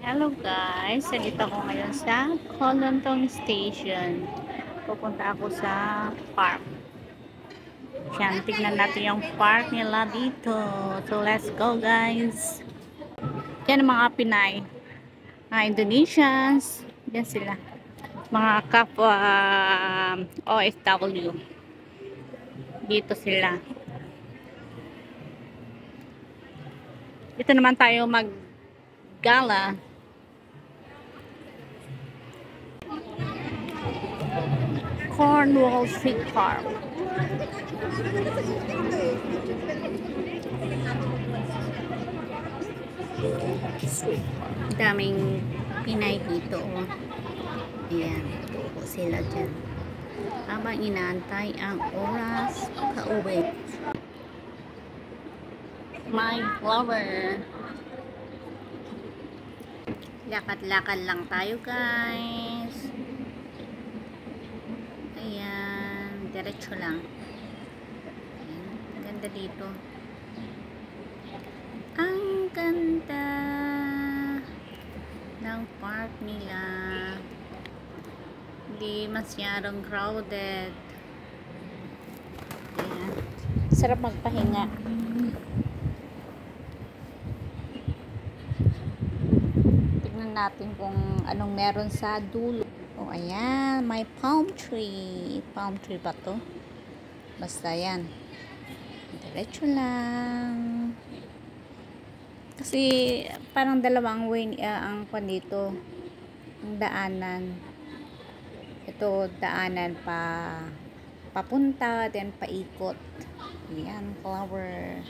Hello guys, nandito ako ngayon sa Kolonton Station. Pupunta ako sa park. Yan, tignan natin yung park nila dito. So let's go guys. Yan ang mga Pinay, mga Indonesians. Yan sila. Mga kapwa OFW. Dito sila. Dito naman tayo mag-gala. Cornwall Street Park. Daming Pinay dito. Oh. Ayan, tuko sila dyan. Habang inaantay ang oras pauwi. My flower. Lakad-lakad lang tayo guys. Ayan, diretso lang. Ayan, ganda dito. Ang ganda ng park nila. Hindi masyadong crowded. Ayan. Sarap magpahinga. Tignan natin kung anong meron sa dulo. O ayan, may palm tree. Palm tree ba to? Basta yan. Diretso lang. Kasi parang dalawang way ang dito. Ang daanan. Ito daanan papunta, then paikot. Ayan, flower.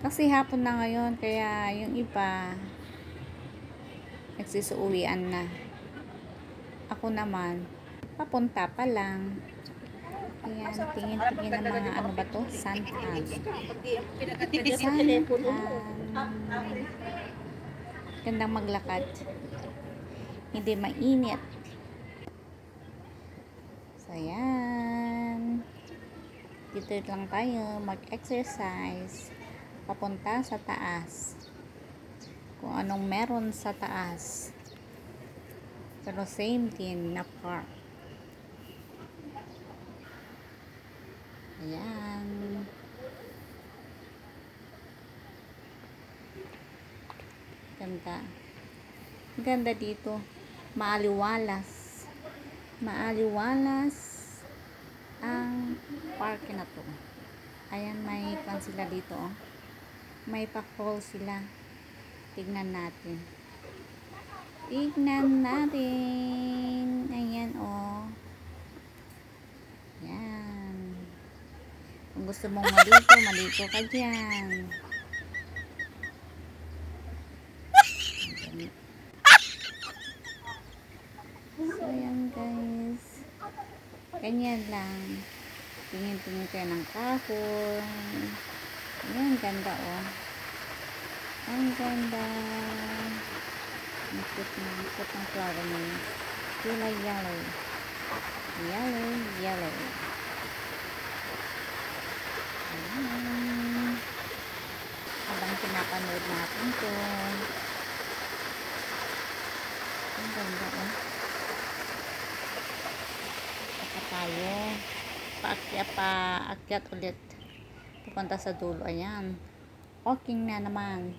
Kasi hapon na ngayon, kaya yung iba nagsisuuwian na. Ako naman, papunta pa lang. Ayan, tingin-tingin ng mga ano ba to? Santan. Santan. Gandang maglakad. Hindi mainit. So, ayan. Dito lang tayo mag-exercise. Papunta sa taas. Kung anong meron sa taas. Pero same din na park. Ayan. Ganda. Ganda dito. Maaliwalas. Maaliwalas ang park na to. Ayan, may pan sila dito. Oh. May pa-fall sila. Tignan natin. Tignan natin. Ayan, oh. Ayan. Kung gusto mong maligo, maligo ka dyan. So, ayan guys. Ganyan lang. Tingin-tingin kayo ng kahon. Ayan, ganda oh. Ang ganda. Ang cute ng flower niya. Kulay yellow. Yellow, yellow. Ayan. Habang pinapanood natin ito. Ang ganda oh. Saka tayo. Paakyat ulit. Pupunta sa dulo. Ayan. Walking na naman.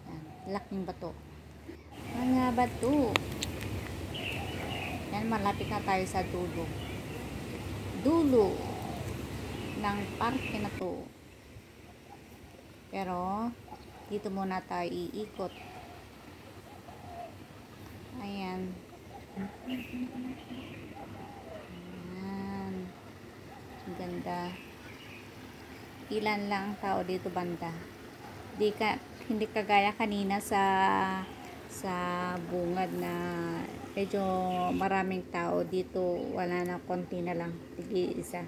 Ayan. Laking bato. Mga bato. Yan, malapit na tayo sa dulo. Dulo ng parke na to. Pero dito muna tayo iikot. Ayan. Ayan. Ganda. Ilan lang ang tao dito banda. Hindi kagaya kanina sa bungad na medyo maraming tao dito. Wala na, konti na lang. Tig-isa.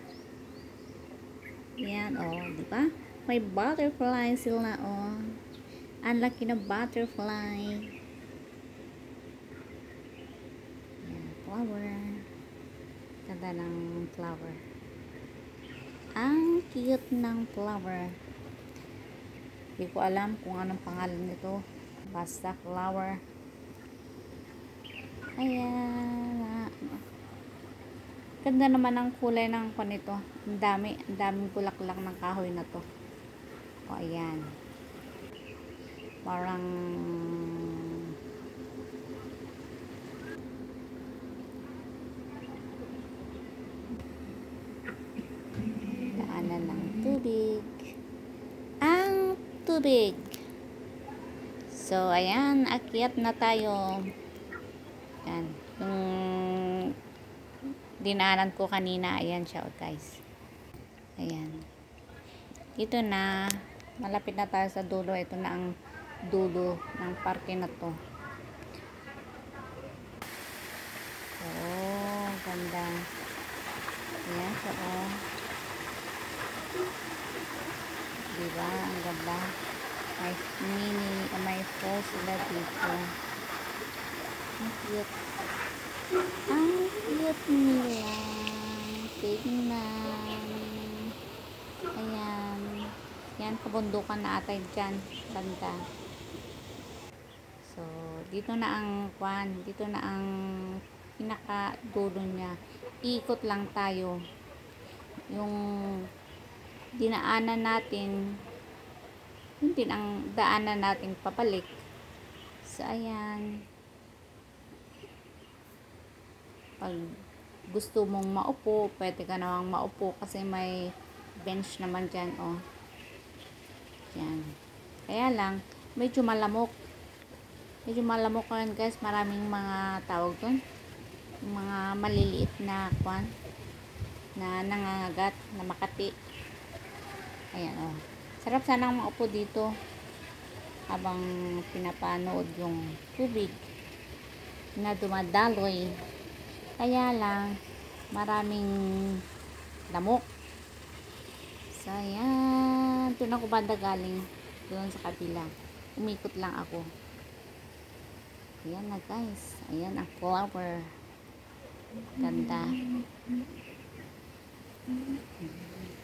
Yan, oh, di ba? May butterfly sila, oh. Ang laki na butterfly. Yan, flower. Ganda ng flower. Ang cute ng flower. Hindi ko alam kung anong pangalan nito. Basta flower. Ayan. Ganda naman ang kulay ng panito. Ang daming bulaklak ng kahoy na to. O, ayan. Parang daanan ng tubig. Ang tubig. So, ayan. Akyat na tayo. Ayan. Yung dinaanan ko kanina. Ayan siya, guys. Ayan. Dito na. Malapit na tayo sa dulo. Ito na ang dulo ng parke na to. Oh, ganda. Ayan siya, oh. Diba? Ang ganda. May falls sila dito. Ang cute. Ang cute nila. Tignan. Ayan. Yan, kabundukan na atay dyan. Banda. So, dito na ang dito na ang pinaka-dulo niya. Ikot lang tayo. Yung dinaanan natin, yun din ang daanan natin papalik. So, ayan. Pag gusto mong maupo, pwede ka namang maupo kasi may bench naman dyan, oh. Yan. Kaya lang, medyo malamok. Medyo malamok yan, guys. Maraming mga tawag doon. Mga maliliit na na nangangagat, na makati. Ayan, oh. Sarap sanang maupo dito habang pinapanood yung tubig na dumadaloy. Kaya lang, maraming lamok. So, ayan. Doon ako banda galing. Doon sa kabila. Umikot lang ako. Ayan na, guys. Ayan ang flower. Ganda.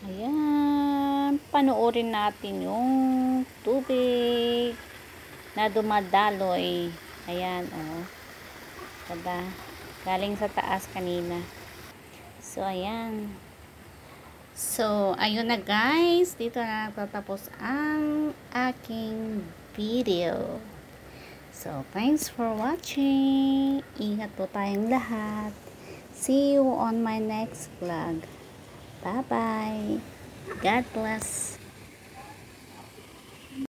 Ayan. Panoorin natin yung tubig na dumadaloy. Ayan, oh. Ganda. Galing sa taas kanina. So, ayan. So, ayun na, guys. Dito na nagtatapos ang aking video. So, thanks for watching. Ingat po tayong lahat. See you on my next vlog. Bye-bye. God bless.